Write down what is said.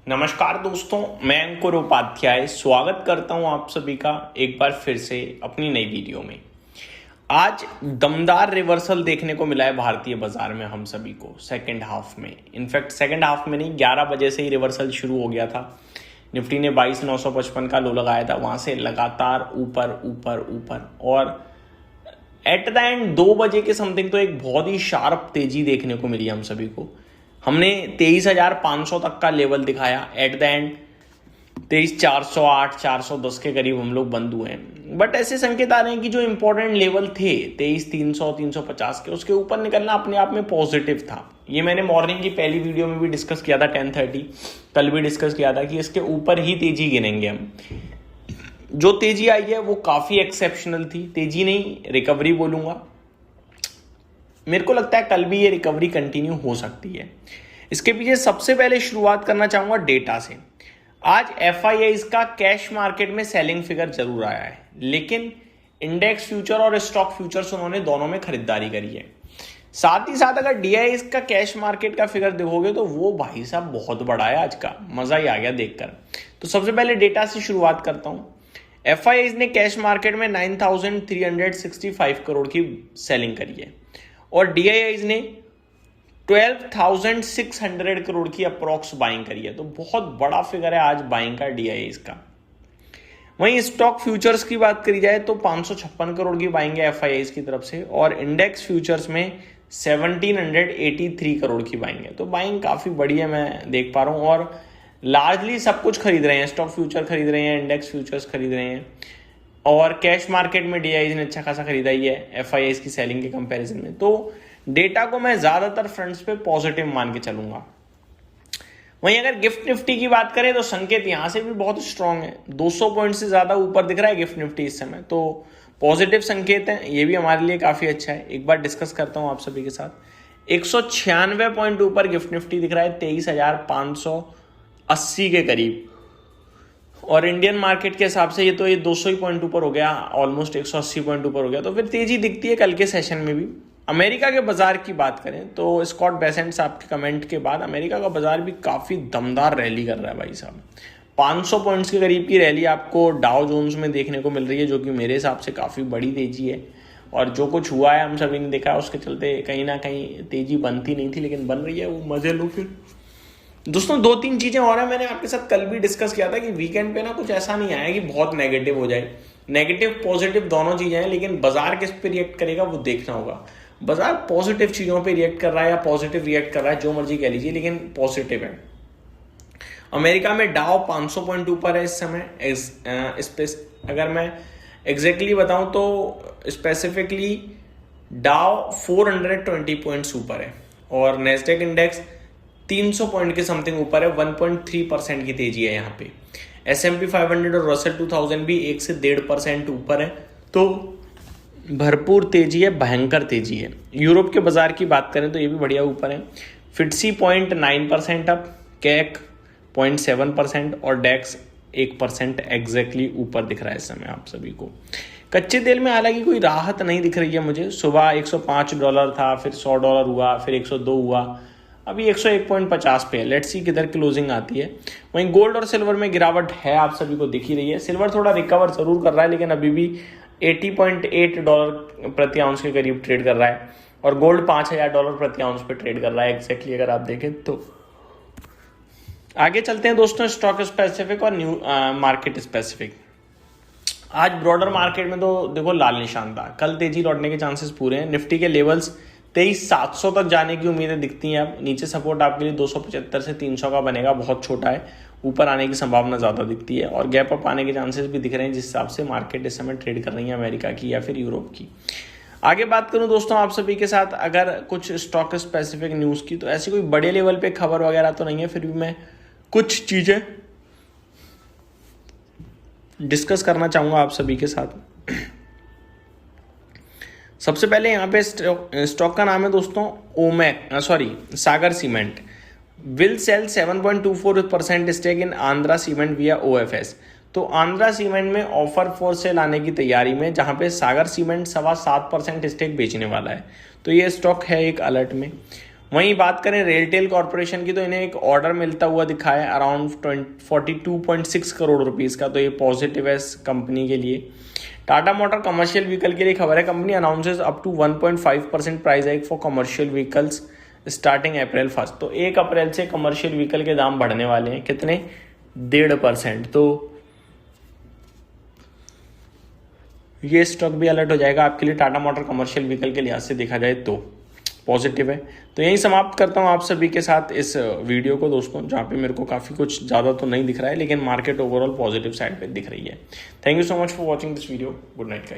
नमस्कार दोस्तों, मैं अंकुर उपाध्याय स्वागत करता हूं आप सभी का एक बार फिर से अपनी नई वीडियो में। आज दमदार रिवर्सल देखने को मिला है भारतीय बाजार में हम सभी को सेकंड हाफ में। इनफैक्ट सेकंड हाफ में नहीं, 11 बजे से ही रिवर्सल शुरू हो गया था। निफ्टी ने 22,955 का लो लगाया था, वहां से लगातार ऊपर ऊपर ऊपर और एट द एंड 2 बजे के समथिंग तो एक बहुत ही शार्प तेजी देखने को मिली हम सभी को। हमने 23,500 तक का लेवल दिखाया, एट द एंड 23,408 410 के करीब हम लोग बंद हुए हैं। बट ऐसे संकेत आ रहे हैं कि जो इंपॉर्टेंट लेवल थे 23,300 350 के, उसके ऊपर निकलना अपने आप में पॉजिटिव था। ये मैंने मॉर्निंग की पहली वीडियो में भी डिस्कस किया था 10:30, कल भी डिस्कस किया था कि इसके ऊपर ही तेजी गिनेंगे हम। जो तेजी आई है वो काफी एक्सेप्शनल थी, तेजी नहीं रिकवरी बोलूंगा। मेरे को लगता है कल भी ये रिकवरी कंटिन्यू हो सकती है। इसके पीछे सबसे पहले शुरुआत करना चाहूंगा डेटा से। आज FIIs का कैश मार्केट में सेलिंग फिगर जरूर आया है, लेकिन इंडेक्स फ्यूचर और स्टॉक फ्यूचर्स उन्होंने दोनों में खरीदारी करी है। साथ ही साथ अगर DIIs का कैश मार्केट का फिगर देखोगे तो वो भाई साहब बहुत बड़ा है, आज का मजा ही आ गया देखकर। तो सबसे पहले डेटा से शुरुआत करता हूं। FIIs ने कैश मार्केट में 9,365 करोड़ की सेलिंग करी है और DIIs ने 12,600 करोड़ की अप्रॉक्स बाइंग करी है। तो बहुत बड़ा फिगर है आज बाइंग का DIIs का। वहीं स्टॉक फ्यूचर्स की बात करी जाए तो 556 करोड़ की बाइंग है FIIs की तरफ से और इंडेक्स फ्यूचर्स में 1,783 करोड़ की बाइंग है। तो बाइंग काफी बड़ी है, मैं देख पा रहा हूं। और लार्जली सब कुछ खरीद रहे हैं, स्टॉक फ्यूचर खरीद रहे हैं, इंडेक्स फ्यूचर्स खरीद रहे हैं और कैश मार्केट में DIIs ने अच्छा खासा खरीदा ही है FIIs की सेलिंग के कंपैरिजन में। तो डेटा को मैं ज्यादातर फ्रंट्स पे पॉजिटिव मान के चलूंगा। वहीं अगर गिफ्ट निफ्टी की बात करें तो संकेत यहां से भी बहुत स्ट्रांग है, 200 पॉइंट से ज्यादा ऊपर दिख रहा है गिफ्ट निफ्टी इस समय। तो पॉजिटिव संकेत है, ये भी हमारे लिए काफी अच्छा है। एक बार डिस्कस करता हूं आप सभी के साथ। 196 पॉइंट ऊपर गिफ्ट निफ्टी दिख रहा है, 23,580 के करीब। और इंडियन मार्केट के हिसाब से ये 200 ही पॉइंट ऊपर हो गया, ऑलमोस्ट 180 पॉइंट ऊपर हो गया। तो फिर तेजी दिखती है कल के सेशन में भी। अमेरिका के बाजार की बात करें तो स्कॉट बेसेंट साहब के कमेंट के बाद अमेरिका का बाजार भी काफी दमदार रैली कर रहा है भाई साहब। 500 पॉइंट्स के करीब की रैली आपको डाउ जोन्स में देखने को मिल रही है, जो कि मेरे हिसाब से काफी बड़ी तेजी है। और जो कुछ हुआ है हम सभी ने देखा, उसके चलते कहीं ना कहीं तेजी बनती नहीं थी, लेकिन बन रही है, वो मजे लो। फिर दोस्तों 2-3 चीजें और हैं, मैंने आपके साथ कल भी डिस्कस किया था कि वीकेंड पे ना कुछ ऐसा नहीं आया कि बहुत नेगेटिव हो जाए। नेगेटिव पॉजिटिव दोनों चीजें हैं, लेकिन बाजार किस पे रिएक्ट करेगा वो देखना होगा। बाजार पॉजिटिव चीजों पे रिएक्ट कर रहा है या पॉजिटिव रिएक्ट कर रहा है, जो मर्जी कह लीजिए, लेकिन पॉजिटिव है। अमेरिका में डाउ 500 पॉइंट ऊपर है इस समय। अगर मैं एग्जैक्टली बताऊं तो स्पेसिफिकली डाउ 420 पॉइंट्स ऊपर है और नेस्डेक इंडेक्स 300 पॉइंट के समथिंग ऊपर है, 1.3% की तेजी है यहाँ पे। S&P 500 और रसेल 2000 भी 1 से 1.5% ऊपर है। तो भरपूर तेजी है, भयंकर तेजी है। यूरोप के बाजार की बात करें तो ये भी बढ़िया ऊपर है। FTSE 0.9% अप, कैक 0.7% और डेक्स 1% एग्जैक्टली ऊपर दिख रहा है इस समय आप सभी को। कच्चे तेल में हालांकि कोई राहत नहीं दिख रही है मुझे। सुबह $105 था, फिर $100 हुआ, फिर 102 हुआ, अभी 101.50 पे है। लेट्स सी किधर क्लोजिंग आती है। वहीं गोल्ड और सिल्वर में गिरावट है, आप सभी को दिख ही रही है। सिल्वर थोड़ा रिकवर जरूर कर रहा है, लेकिन अभी भी $80.8 प्रति आउंस के करीब ट्रेड कर रहा है और गोल्ड $5,000 प्रति आउंस पे ट्रेड कर रहा है एग्जैक्टली, अगर आप देखें तो। आगे चलते हैं दोस्तों स्टॉक स्पेसिफिक और न्यू मार्केट स्पेसिफिक। आज ब्रॉडर मार्केट में तो देखो लाल निशान था, कल तेजी लौटने के चांसेस पूरे हैं। निफ्टी के लेवल्स 23,700 तक जाने की उम्मीदें दिखती हैं। अब नीचे सपोर्ट आपके लिए 275 से 300 का बनेगा, बहुत छोटा है। ऊपर आने की संभावना ज्यादा दिखती है और गैप अप आने के चांसेस भी दिख रहे हैं, जिस हिसाब से मार्केट इस समय ट्रेड कर रही है अमेरिका की या फिर यूरोप की। आगे बात करूं दोस्तों आप सभी के साथ अगर कुछ स्टॉक स्पेसिफिक न्यूज की, तो ऐसी कोई बड़े लेवल पे खबर वगैरह तो नहीं है, फिर भी मैं कुछ चीजें डिस्कस करना चाहूंगा आप सभी के साथ। सबसे पहले यहाँ पे स्टॉक का नाम है दोस्तों Sagar cement will sell 7.24% stake in Andhra cement via OFS। तो आंध्रा सीमेंट में ऑफर फॉर सेल आने की तैयारी में, जहां पे सागर सीमेंट 7.25% स्टेक बेचने वाला है। तो ये स्टॉक है एक अलर्ट में। वहीं बात करें रेलटेल कॉर्पोरेशन की, तो इन्हें एक ऑर्डर मिलता हुआ दिखा है अराउंड 42.6 करोड़ रुपीस का, तो ये पॉजिटिव है इस कंपनी के लिए। टाटा मोटर कमर्शियल व्हीकल के लिए खबर है, company announces up to 1.5% price hike for commercial vehicles starting April 1। तो 1 अप्रैल से कमर्शियल व्हीकल के दाम बढ़ने वाले हैं, कितने? 1.5%। तो ये स्टॉक भी अलर्ट हो जाएगा आपके लिए टाटा मोटर कमर्शियल व्हीकल के लिहाज से देखा जाए तो पॉजिटिव है। तो यही समाप्त करता हूँ आप सभी के साथ इस वीडियो को दोस्तों, जहाँ पे मेरे को काफ़ी कुछ ज़्यादा तो नहीं दिख रहा है, लेकिन मार्केट ओवरऑल पॉजिटिव साइड पे दिख रही है। Thank you so much for watching this video. Good night guys.